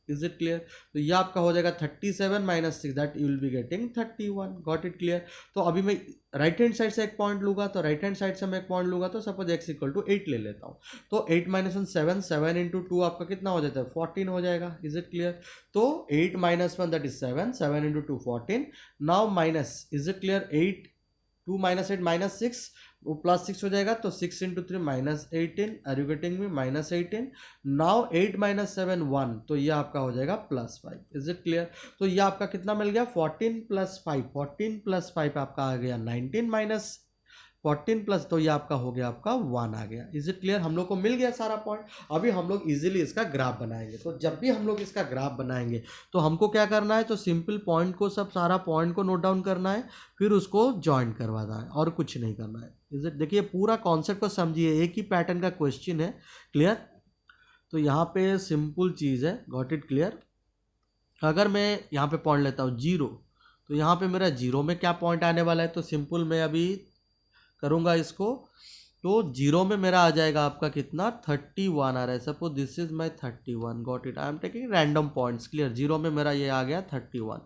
इज इट क्लियर। तो ये आपका हो जाएगा 37 - 6 that you will be getting 31, got it clear. तो अभी मैं राइट हैंड साइड से एक पॉइंट लूंगा, तो राइट हैंड साइड से मैं एक पॉइंट लूंगा, तो सपोज x = 8 ले लेता हूँ, तो 8 - 1 7, 7 × 2 आपका कितना हो जाता है, 14 हो जाएगा, इज इट क्लियर। तो 8 - 1 that is 7, 7 × 2 14, now minus, is it clear, 8 2 - 8 -6, वो +6 हो जाएगा, तो 6 × 3 -18, are you getting me, -18। Now 8 - 7 1, तो ये आपका हो जाएगा +5, इज इट क्लियर। तो ये आपका कितना मिल गया, 14 + 5, 14 + 5 आपका आ गया 19 - 14 प्लस, तो ये आपका हो गया, आपका 1 आ गया, इज इट क्लियर। हम लोग को मिल गया सारा पॉइंट। अभी हम लोग इजीली इसका ग्राफ बनाएंगे। तो जब भी हम लोग इसका ग्राफ बनाएंगे तो हमको क्या करना है, तो सिंपल पॉइंट को, सब सारा पॉइंट को नोट डाउन करना है, फिर उसको ज्वाइन करवाना है, और कुछ नहीं करना है, इज इट। देखिए पूरा कॉन्सेप्ट को समझिए, एक ही पैटर्न का क्वेश्चन है, क्लियर। तो यहाँ पे सिंपल चीज़ है, गॉट इट क्लियर। अगर मैं यहाँ पे पॉइंट लेता हूँ 0, तो यहाँ पे मेरा 0 में क्या पॉइंट आने वाला है, तो सिंपल मैं अभी करूँगा इसको, तो 0 में मेरा आ जाएगा आपका कितना, 31 आ रहा है, suppose this is my 31, got it. I am taking random points, clear. 0 में मेरा ये आ गया 31।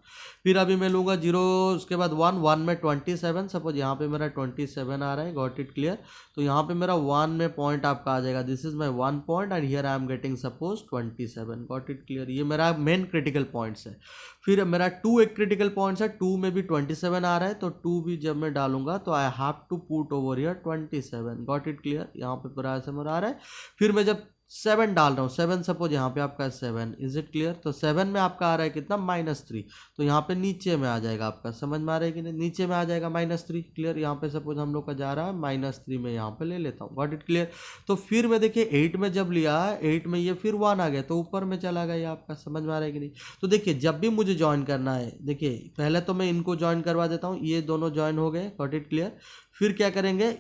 फिर अभी मैं लूँगा 0, उसके बाद 1, 1 में 27, सपोज यहाँ पे मेरा 27 आ रहा है, गॉट इट क्लियर। तो यहाँ पे मेरा 1 में पॉइंट आपका आ जाएगा, this is my 1 point, and here I am getting suppose 27, got it clear. ये मेरा मेन क्रिटिकल पॉइंट्स है। फिर मेरा 2 एक क्रिटिकल पॉइंट्स है, 2 में भी 27 आ रहा है, तो 2 भी जब मैं डालूंगा तो I have to put over here 27, got it clear. यहाँ पे पूरा ऐसे आ रहा है। फिर मैं जब 7 डाल रहा हूँ, 7 सपोज यहाँ पे आपका 7, इज इट क्लियर। तो 7 में आपका आ रहा है कितना, -3, तो यहाँ पे नीचे में आ जाएगा आपका, समझ में आ रहा है कि नहीं, नीचे में आ जाएगा -3, क्लियर। यहाँ पे सपोज हम लोग का जा रहा है -3 में, यहाँ पे ले लेता हूँ, गॉट इट क्लियर। तो फिर मैं देखिए 8 में जब लिया, 8 में ये फिर 1 आ गया, तो ऊपर में चला गया आपका, समझ में आ रहा है कि नहीं। तो देखिए जब भी मुझे ज्वाइन करना है, देखिए पहले तो मैं इनको ज्वाइन करवा देता हूँ, ये दोनों ज्वाइन हो गए, गॉट इट क्लियर। फिर क्या करेंगे,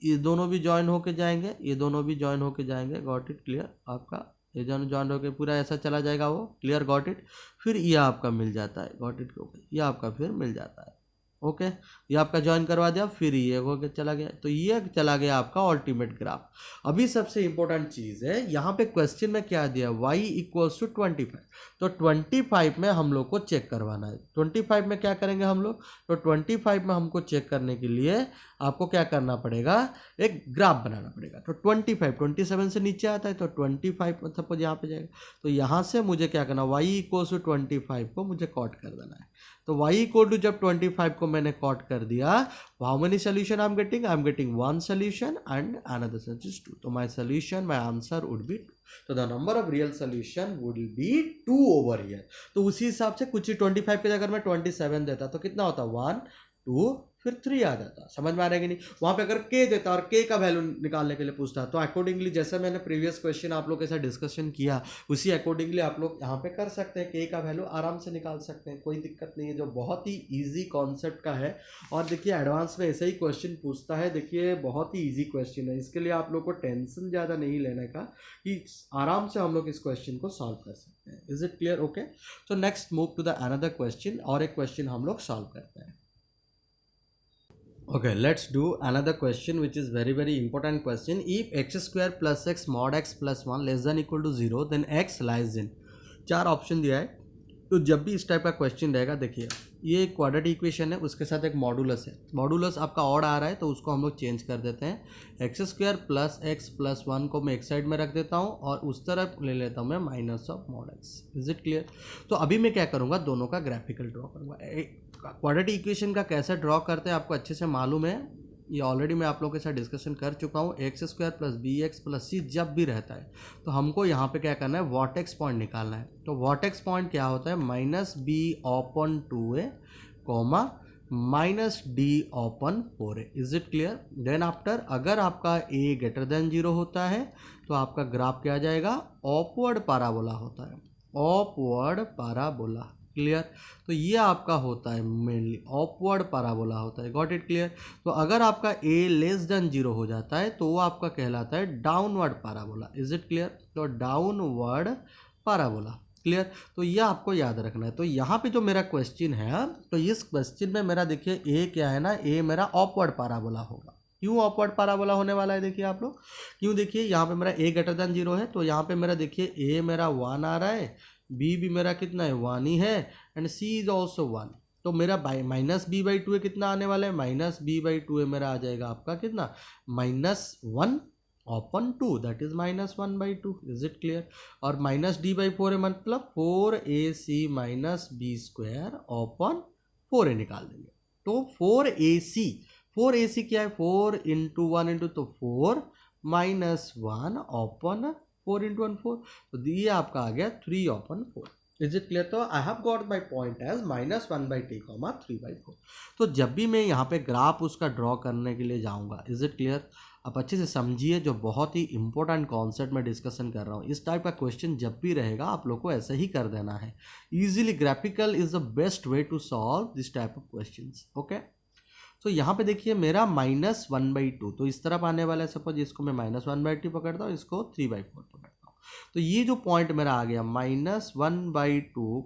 ये दोनों भी ज्वाइन होके जाएंगे, ये दोनों भी ज्वाइन होके जाएंगे, गॉट इट क्लियर। आपका ये दोनों ज्वाइन होके पूरा ऐसा चला जाएगा वो, क्लियर, गॉट इट। फिर ये आपका मिल जाता है, गॉट इट, ये आपका फिर मिल जाता है, ओके। ये आपका ज्वाइन करवा दिया, फिर ये हो गया, चला गया, तो ये चला गया आपका अल्टीमेट ग्राफ। अभी सबसे इंपॉर्टेंट चीज़ है, यहाँ पे क्वेश्चन में क्या दिया, y = 25, तो 25 में हम लोग को चेक करवाना है। 25 में क्या करेंगे हम लोग, तो 25 में हमको चेक करने के लिए आपको क्या करना पड़ेगा, एक ग्राफ बनाना पड़ेगा। तो 25 27 से नीचे आता है, तो 25 सपोज यहाँ पे जाएगा, तो यहाँ से मुझे क्या करना, y = 25 को मुझे कॉट कर देना है। तो y = जब 25 को मैंने कॉट कर दिया, how many solution I am getting 1 solution and another solution is 2। तो my solution, my answer would be 2। तो the number of real solution would be 2 over here. तो उसी हिसाब से कुछ 25 के अगर मैं 27 देता तो कितना होता, 1 2 फिर 3 आ जाता। समझ में आ रहा है कि नहीं? वहाँ पे अगर k देता और k का वैल्यू निकालने के लिए पूछता, तो अकॉर्डिंगली जैसे मैंने प्रीवियस क्वेश्चन आप लोग के साथ डिस्कशन किया, उसी अकॉर्डिंगली आप लोग यहाँ पे कर सकते हैं, k का वैल्यू आराम से निकाल सकते हैं, कोई दिक्कत नहीं है, जो बहुत ही ईजी कॉन्सेप्ट का है। और देखिए एडवांस में ऐसे ही क्वेश्चन पूछता है, देखिए बहुत ही ईजी क्वेश्चन है, इसके लिए आप लोग को टेंशन ज़्यादा नहीं लेने का, कि आराम से हम लोग इस क्वेश्चन को सॉल्व कर सकते हैं। Is it clear? Okay, so next move to the another question, और एक क्वेश्चन हम लोग सॉल्व करते हैं। Okay, let's do another question which is very important question. If x square plus x mod x plus 1 less than equal to 0, then x lies in, 4 option दिया है। तो जब भी इस टाइप का क्वेश्चन रहेगा, देखिए ये एक क्वाड्रेटिक इक्वेशन है, उसके साथ एक मॉडुलस है, मॉडुलस आपका ऑड आ रहा है तो उसको हम लोग चेंज कर देते हैं। X square plus x plus 1 को मैं एक साइड में रख देता हूँ और उस तरफ ले लेता हूँ मैं minus of mod x. Is it clear? तो अभी मैं क्या करूँगा, दोनों का ग्राफिकल ड्रॉ करूँगा। क्वाड्रेटिक इक्वेशन का कैसे ड्रॉ करते हैं आपको अच्छे से मालूम है, ये ऑलरेडी मैं आप लोगों के साथ डिस्कशन कर चुका हूँ। X square plus b x plus c जब भी रहता है तो हमको यहाँ पे क्या करना है, वर्टेक्स पॉइंट निकालना है। तो वर्टेक्स पॉइंट क्या होता है, minus b open 2a comma minus d open 4a। Is it clear? Then after अगर आपका a ग्रेटर देन 0 होता है तो आपका ग्राफ क्या आ जाएगा, ऑपवर्ड पैराबोला होता है, ऑपवर्ड पैराबोला। क्लियर? तो ये आपका होता है मेनली ऑपवर्ड पैराबोला होता है। Got it? क्लियर? तो अगर आपका a लेस देन 0 हो जाता है तो वो आपका कहलाता है downward parabola. Is it clear? तो डाउनवर्ड पैराबोला। क्लियर? तो ये आपको याद रखना है। तो यहाँ पे जो मेरा क्वेश्चन है, तो इस क्वेश्चन में मेरा देखिए a क्या है ना, a मेरा ऑपवर्ड पैराबोला होगा। क्यों ऑपवर्ड पैराबोला होने वाला है, देखिए आप लोग क्यों, देखिए यहाँ पे मेरा a ग्रेटर देन 0 है, तो यहाँ पे मेरा देखिए a मेरा 1 आ रहा है, b भी मेरा कितना है, 1 ही है, एंड c इज ऑल्सो 1। तो मेरा माइनस बी बाई 2 कितना आने वाला है, माइनस बी बाई 2 मेरा आ जाएगा आपका कितना, -1 open 2, that is -1/2। Is it clear? और माइनस डी बाई 4 मतलब 4ac minus B square open 4a निकाल देंगे। तो 4ac क्या है, 4 इंटू 1 इंटू, तो 4 -1 ओपन 4 इंटू 1 4, तो ये आपका आ गया 3 ओपन 4। Is it clear? तो I have got my point as -1/t 3/4। तो जब भी मैं यहाँ पे ग्राफ उसका ड्रॉ करने के लिए जाऊँगा, इज इट क्लियर? आप अच्छे से समझिए, जो बहुत ही इंपॉर्टेंट कॉन्सेप्ट में डिस्कशन कर रहा हूँ। इस टाइप का क्वेश्चन जब भी रहेगा आप लोग को ऐसे ही कर देना है। Easily graphical is the best way to solve this type of question. Okay, तो यहाँ पे देखिए मेरा -1/2, तो इस तरफ आने वाला है, सपोज इसको मैं -1/2 पकड़ता हूँ, इसको 3/4 पकड़ता हूँ, तो ये जो पॉइंट मेरा आ गया -1/2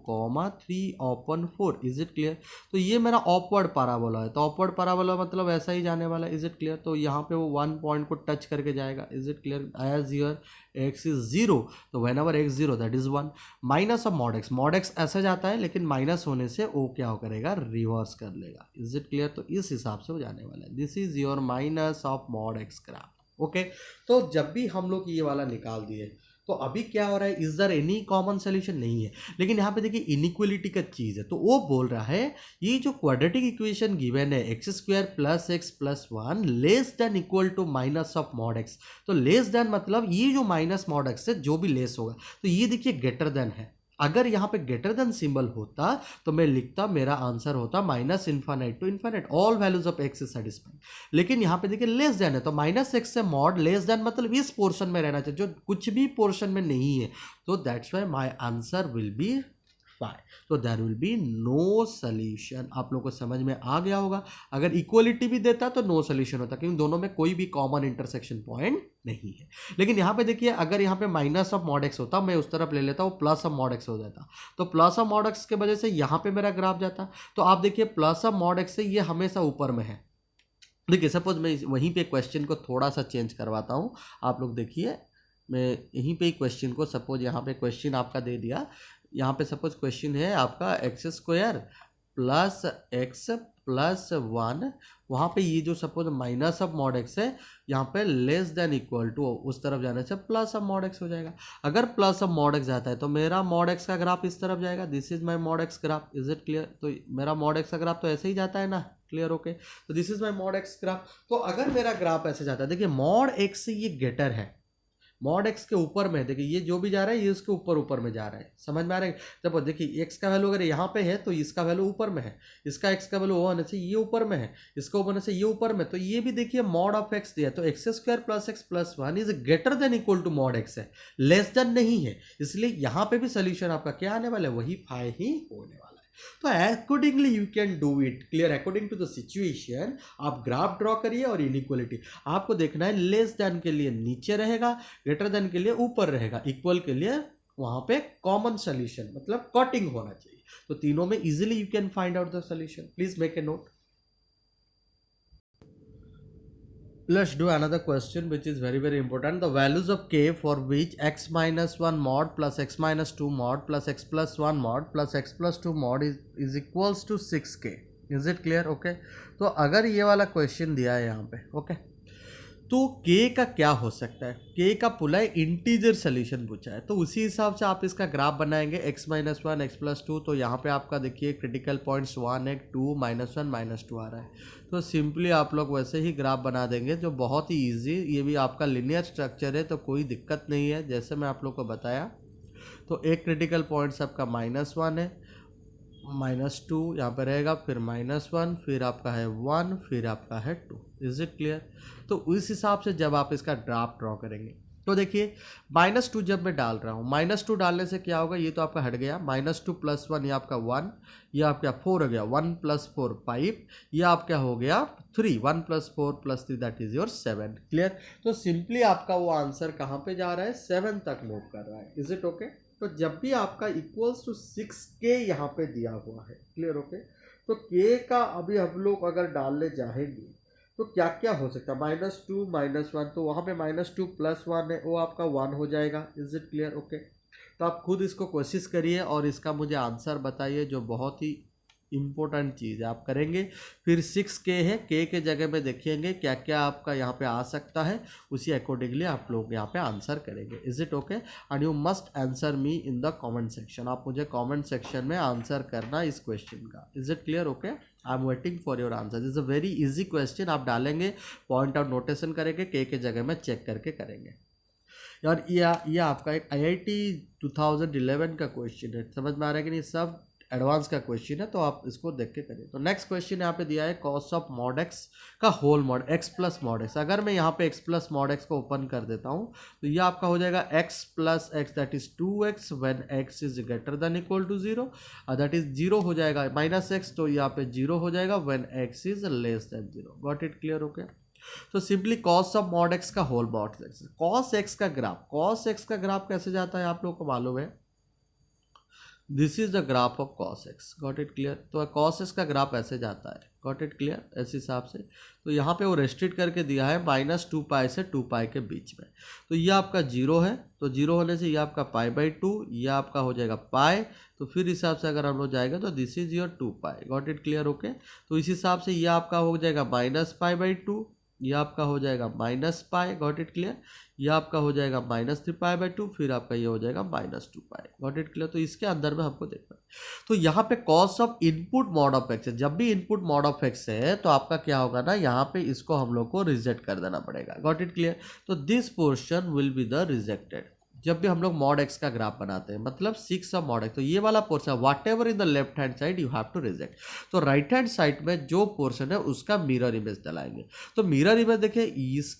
3 ओपन 4। Is it clear? तो ये मेरा ऑपवर्ड पैराबोला है, तो ऑपवर्ड पैराबोला मतलब ऐसा ही जाने वाला है। Is it clear? तो यहाँ पे वो 1 पॉइंट को टच करके जाएगा। Is it clear? As here x is 0, तो whenever x 0 that is 1, minus of mod x ऐसा जाता है, लेकिन माइनस होने से वो क्या करेगा, रिवर्स कर लेगा। Is it clear? तो इस हिसाब से वो जाने वाला है। This is your minus of mod x graph. Okay, तो जब भी हम लोग ये वाला निकाल दिए, तो अभी क्या हो रहा है, is there any common solution, नहीं है। लेकिन यहाँ पे देखिए इनइक्वलिटी का चीज है, तो वो बोल रहा है ये जो क्वाड्रेटिक इक्वेशन गिवन है x square plus x plus 1 less than equal to minus of mod x. तो लेस देन मतलब ये जो माइनस मॉड एक्स से जो भी लेस होगा, तो ये देखिए ग्रेटर देन है। अगर यहाँ पे ग्रेटर देन सिंबल होता तो मैं लिखता, मेरा आंसर होता -infinite to infinite, all values of x is satisfied. लेकिन यहाँ पे देखिए लेस देन है, तो -x से मॉड लेस देन मतलब इस पोर्शन में रहना चाहिए, जो कुछ भी पोर्शन में नहीं है, तो that's why my answer will be 5। तो there will be no solution. आप लोग को समझ में आ गया होगा। अगर इक्वलिटी भी देता तो नो सोल्यूशन होता, क्योंकि दोनों में कोई भी कॉमन इंटरसेक्शन पॉइंट नहीं है। लेकिन यहाँ पे देखिए अगर यहाँ पे माइनस ऑफ मॉड एक्स होता, मैं उस तरफ ले लेता हूँ, प्लस ऑफ मॉड एक्स हो जाता, तो प्लस ऑफ मॉड एक्स के वजह से यहाँ पे मेरा ग्राफ जाता। तो आप देखिए प्लस ऑफ मॉड एक्स से ये हमेशा ऊपर में है। देखिए सपोज मैं वहीं पे क्वेश्चन को थोड़ा सा चेंज करवाता हूँ, आप लोग देखिए, मैं यहीं पे क्वेश्चन को, सपोज यहाँ पे क्वेश्चन आपका दे दिया, यहाँ पे सपोज क्वेश्चन है आपका x square plus x plus 1, वहाँ पे ये जो suppose minus of mod x है, यहाँ पे लेस देन इक्वल टू, उस तरफ जाने से प्लस ऑफ मॉड एक्स हो जाएगा। अगर प्लस ऑफ मॉड एक्स जाता है तो मेरा मॉड एक्स का ग्राफ इस तरफ जाएगा, this is my mod x graph. Is it clear? तो मेरा मॉड एक्स का ग्राफ तो ऐसे ही जाता है ना, क्लियर? ओके, तो this is my mod x graph. तो अगर मेरा ग्राफ ऐसे जाता है, देखिए मॉड एक्स से ये ग्रेटर है, मॉड एक्स के ऊपर में है, देखिए ये जो भी जा रहा है ये उसके ऊपर ऊपर में जा रहा है, समझ में आ रहा है। जब देखिए एक्स का वैल्यू अगर यहाँ पे है तो इसका वैल्यू ऊपर में है, इसका एक्स का वैल्यू वो होने से ये ऊपर में है, इसका ऊपर होने से ये ऊपर में, तो ये भी देखिए मॉड ऑफ एक्स दिया, तो x square plus x plus one is greater than equal to mod x है, लेस देन नहीं है, इसलिए यहाँ पे भी सोल्यूशन आपका क्या आने वाला है, वही फाइ ही होने वाला है। तो accordingly you can do it, clear, according to the situation आप ग्राफ ड्रॉ करिए और इनइक्वालिटी आपको देखना है, लेस देन के लिए नीचे रहेगा, ग्रेटर देन के लिए ऊपर रहेगा, इक्वल के लिए वहां पे कॉमन सोल्यूशन मतलब कटिंग होना चाहिए। तो तीनों में easily you can find out the solution, please make a note. Let's do another question which is very important. The values of k for which x minus 1 mod plus x minus 2 mod plus x plus 1 mod plus x plus 2 mod is equals to 6k. Is it clear? Okay. तो अगर ये वाला क्वेश्चन दिया है यहाँ पे, ओके, तो k का क्या हो सकता है, k का पूरा इंटीजर सोल्यूशन पूछा है, तो उसी हिसाब से आप इसका ग्राफ बनाएंगे x minus one x plus two, तो यहाँ पे आपका देखिए क्रिटिकल पॉइंट्स 1 1 2 -1 -2 आ रहा है, तो सिंपली आप लोग वैसे ही ग्राफ बना देंगे जो बहुत ही इजी, ये भी आपका लिनियर स्ट्रक्चर है तो कोई दिक्कत नहीं है, जैसे मैं आप लोग को बताया। तो एक क्रिटिकल पॉइंट्स आपका -1 है, -2 यहाँ पे रहेगा, फिर -1, फिर आपका है 1, फिर आपका है 2। Is it clear? तो उस हिसाब से जब आप इसका ग्राफ ड्रॉ करेंगे तो देखिए -2 जब मैं डाल रहा हूँ, -2 डालने से क्या होगा, ये तो आपका हट गया, -2 + 1 ये आपका 1, ये आपका 4 हो गया, 1 + 4 5, ये आपका हो गया 3, 1 + 4 + 3 दैट इज योर 7। क्लियर? तो सिंपली आपका वो आंसर कहाँ पे जा रहा है, 7 तक मूव कर रहा है। Is it okay? तो जब भी आपका इक्वल्स टू 6k यहाँ पे दिया हुआ है, क्लियर? ओके, तो k का अभी हम लोग अगर डालने जाएंगे तो क्या क्या हो सकता है, -2 -1, तो वहाँ पे -2 + 1 है, वो आपका 1 हो जाएगा। Is it clear? ओके, तो आप खुद इसको कोशिश करिए और इसका मुझे आंसर बताइए, जो बहुत ही इम्पोर्टेंट चीज़ है आप करेंगे। फिर 6k है, k के जगह में देखेंगे क्या क्या आपका यहाँ पे आ सकता है, उसी अकॉर्डिंगली आप लोग यहाँ पे आंसर करेंगे। Is it okay? And you must answer me in the comment section, आप मुझे कमेंट सेक्शन में आंसर करना इस क्वेश्चन का। Is it clear? Okay, I am waiting for your answer. This is a very easy question, आप डालेंगे, पॉइंट आउट नोटेशन करेंगे, k के जगह में चेक करके करेंगे। और ये आपका एक IIT 2011 का क्वेश्चन है, समझ में आ रहा है कि नहीं? सब एडवांस का क्वेश्चन है, तो आप इसको देख के करिए। तो नेक्स्ट क्वेश्चन यहाँ पे दिया है कॉस ऑफ मॉड एक्स का whole mod x plus mod x. अगर मैं यहाँ पे x प्लस मॉड एक्स को ओपन कर देता हूँ तो ये आपका हो जाएगा x plus x that is 2x when x is greater than equal to 0, that is 0 हो जाएगा, -x तो यहाँ पे 0 हो जाएगा when x is less than 0। Got it? Clear? Okay, तो simply cos of mod x का whole mod x, cos x का ग्राफ, कॉस एक्स का ग्राफ कैसे जाता है आप लोगों को मालूम है, this is the graph of cos x. Got it? Clear? तो कॉस एक्स का ग्राफ ऐसे जाता है। Got it? क्लियर? ऐसे हिसाब से तो यहाँ पे वो रेस्ट्रिक्ट करके दिया है -2π से 2π के बीच में, तो ये आपका 0 है, तो 0 होने से ये आपका π/2, ये आपका हो जाएगा पाई, तो फिर हिसाब से अगर हम लोग जाएगा तो this is your 2π। Got it? Clear? Okay, तो इस हिसाब से ये आपका हो जाएगा -π/2, ये आपका हो जाएगा -π। Got it? क्लियर? ये आपका हो जाएगा -3π/2, फिर आपका ये हो जाएगा -2π। Got it? क्लियर? तो इसके अंदर में हमको देखना है, तो यहाँ पे cos of input mod of x है, जब भी इनपुट मॉड ऑफ एक्स है तो आपका क्या होगा ना, यहाँ पे इसको हम लोग को रिजेक्ट कर देना पड़ेगा। Got it? क्लियर? तो this portion will be the rejected. जब भी हम लोग मॉड एक्स का ग्राफ बनाते हैं, मतलब 6 ऑफ मॉड एक्स, तो ये वाला portion whatever in the left hand side you have to reject. तो राइट हैंड साइड में जो पोर्शन है उसका मिरर इमेज डलाएंगे। तो मिरर इमेज देखिए,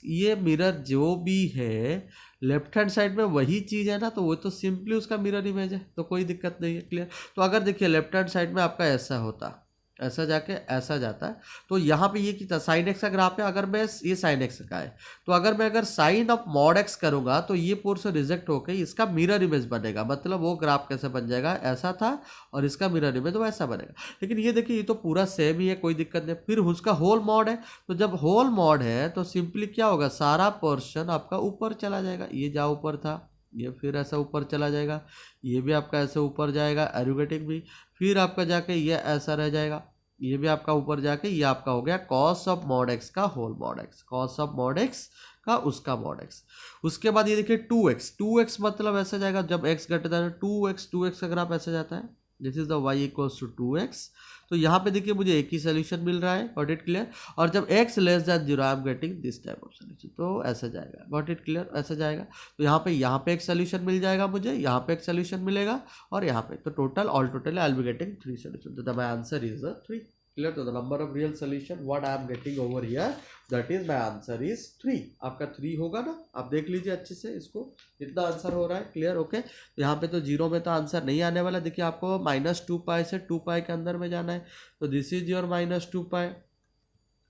ये मिरर जो भी है लेफ्ट हैंड साइड में वही चीज़ है ना, तो वो तो सिंपली उसका मिरर इमेज है, तो कोई दिक्कत नहीं है। क्लियर? तो अगर देखिए लेफ्ट हैंड साइड में आपका ऐसा होता, ऐसा जाके ऐसा जाता है, तो यहाँ पे ये कितना साइन एक्स का ग्राफ है, अगर मैं ये साइन एक्स का है, तो अगर साइन ऑफ मॉड एक्स करूँगा तो ये पोर्शन रिजेक्ट होकर इसका मिरर इमेज बनेगा, मतलब वो ग्राफ कैसे बन जाएगा, ऐसा था और इसका मिरर इमेज तो ऐसा बनेगा। लेकिन ये देखिए ये तो पूरा सेम ही है, कोई दिक्कत नहीं। फिर उसका होल मॉड है, तो जब होल मॉड है तो सिंपली क्या होगा, सारा पोर्शन आपका ऊपर चला जाएगा, ये जहाँ ऊपर था ये फिर ऐसा ऊपर चला जाएगा, ये भी आपका ऐसे ऊपर जाएगा, एरोगेटिक भी, फिर आपका जाके ये ऐसा रह जाएगा, ये भी आपका ऊपर जाके ये आपका हो गया कॉस ऑफ मॉड एक्स का whole mod x, cos of mod x का उसका मॉड एक्स। उसके बाद ये देखिए 2x मतलब ऐसा जाएगा, जब x ग्रेटर देन 2x का ग्राफ ऐसे जाता है, this is the y equals to 2x। तो यहाँ पे देखिए मुझे एक ही सोल्यूशन मिल रहा है, गॉट इट क्लियर। और जब x less than 0 I am getting this type of solution, तो ऐसा जाएगा, गॉट इट क्लियर, ऐसा जाएगा। तो यहाँ पे एक सोल्यूशन मिल जाएगा मुझे, यहाँ पे एक सोल्यूशन मिलेगा और यहाँ पे, तो total all total I will be getting 3 solution. तो माय आंसर इज 3 क्लियर। तो the number of real solution what I am getting over here, that is my answer is 3। आपका 3 होगा ना, आप देख लीजिए अच्छे से इसको, कितना आंसर हो रहा है, क्लियर, ओके। तो यहाँ पे तो 0 में तो आंसर नहीं आने वाला, देखिए आपको -2π से 2π के अंदर में जाना है, तो this is your -2π,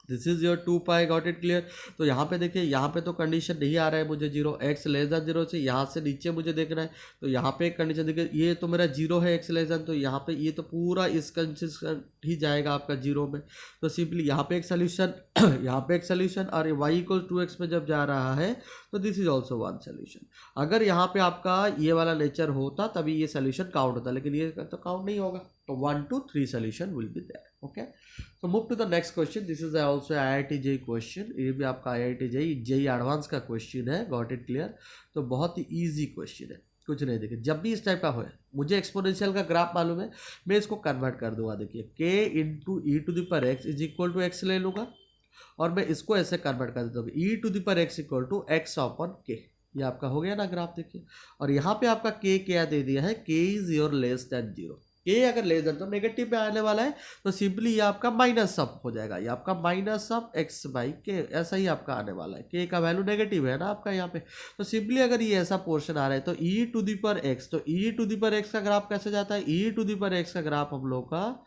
this is your 2π, got it clear. तो यहाँ पे देखिए, यहाँ पे तो कंडीशन नहीं आ रहा है मुझे 0, x लेस दैन 0 से यहाँ से नीचे मुझे देखना है, तो यहाँ पे एक कंडीशन देखिए, ये तो मेरा 0 है x लेस दैन, तो यहाँ पे ये तो पूरा इस कंसिस्टेंट ही जाएगा आपका 0 में। तो सिंपली यहाँ पे एक सोल्यूशन यहाँ पे एक सोल्यूशन, और y इक्वल 2x में जब जा रहा है तो this is also one solution. अगर यहाँ पे आपका ये वाला नेचर होता तभी ये सोल्यूशन काउंट होता, लेकिन ये तो काउंट नहीं होगा, तो 1 to 3 solution will be there, okay. So move to the next question, this is also IIT JEE question, ये भी आपका IIT JEE एडवांस का क्वेश्चन है, गॉट इट क्लियर। तो बहुत ही ईजी क्वेश्चन है, कुछ नहीं, देखिए जब भी इस टाइप का हो, मुझे एक्सपोनेंशियल का ग्राफ मालूम है, मैं इसको कन्वर्ट कर दूंगा, देखिए k into e⁻x is equal to x ले लूँगा, और मैं इसको ऐसे कन्वर्ट कर देता हूँ, e⁻x equal to x upon k, ये आपका हो गया ना ग्राफ, देखिए। और यहाँ पे आपका k क्या दे दिया है, k is your less than 0, k अगर लेस दैन तो नेगेटिव पे आने वाला है, तो सिंपली ये आपका माइनस सब हो जाएगा, ये आपका माइनस सब x/k, ऐसा ही आपका आने वाला है, k का वैल्यू नेगेटिव है ना आपका यहाँ पे। तो सिंपली अगर ये ऐसा पोर्शन आ रहा है तो e⁻x, तो e⁻x का ग्राफ कैसे जाता है, e⁻x का ग्राफ हम लोग का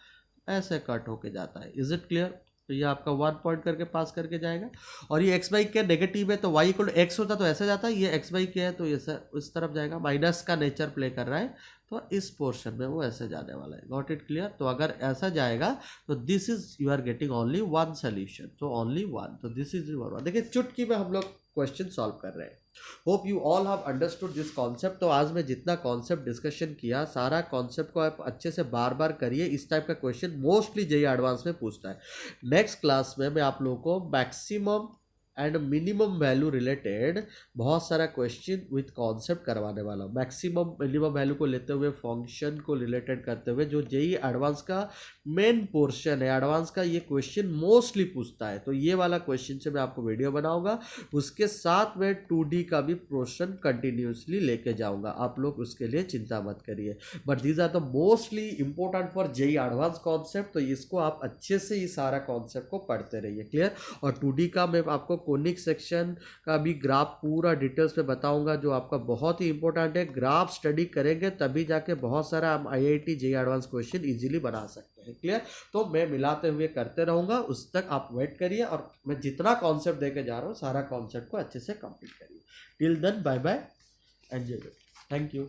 ऐसे कट होके जाता है, इज इट क्लियर। तो ये आपका 1 पॉइंट करके पास करके जाएगा, और ये x/k नेगेटिव है तो y इक्वल टू x होता तो ऐसे जाता है, ये x/k है तो ये इस तरफ जाएगा, माइनस का नेचर प्ले कर रहा है, तो इस पोर्शन में वो ऐसे जाने वाला है, गॉट इट क्लियर। तो अगर ऐसा जाएगा तो this is you are getting only one solution, तो ओनली वन, तो दिस इज वन। देखिए चुटकी में हम लोग क्वेश्चन सॉल्व कर रहे हैं। Hope you all have understood this concept. तो आज मैं जितना कॉन्सेप्ट डिस्कशन किया, सारा कॉन्सेप्ट को आप अच्छे से बार बार करिए, इस टाइप का क्वेश्चन मोस्टली JEE एडवांस में पूछता है। नेक्स्ट क्लास में मैं आप लोगों को maximum and minimum value related बहुत सारा क्वेश्चन विथ कॉन्सेप्ट करवाने वाला हूँ। मैक्सिमम मिनिमम वैल्यू को लेते हुए फंक्शन को रिलेटेड करते हुए, जो JEE एडवांस का मेन पोर्शन है, एडवांस का ये क्वेश्चन मोस्टली पूछता है, तो ये वाला क्वेश्चन से मैं आपको वीडियो बनाऊंगा, उसके साथ में 2D का भी पोर्शन कंटिन्यूसली लेके जाऊंगा, आप लोग उसके लिए चिंता मत करिए। But these are the mostly important for JEE advance concept, तो इसको आप अच्छे से ये सारा कॉन्सेप्ट को पढ़ते रहिए, क्लियर। और 2D का मैं आपको कोनिक सेक्शन का भी ग्राफ पूरा डिटेल्स में बताऊंगा, जो आपका बहुत ही इंपॉर्टेंट है। ग्राफ स्टडी करेंगे तभी जाके बहुत सारा हम IIT JEE advance question easily बना सकते हैं, क्लियर। तो मैं मिलाते हुए करते रहूंगा, उस तक आप वेट करिए, और मैं जितना कॉन्सेप्ट देके जा रहा हूँ सारा कॉन्सेप्ट को अच्छे से कंप्लीट करिए। Till then bye bye, enjoy, thank you.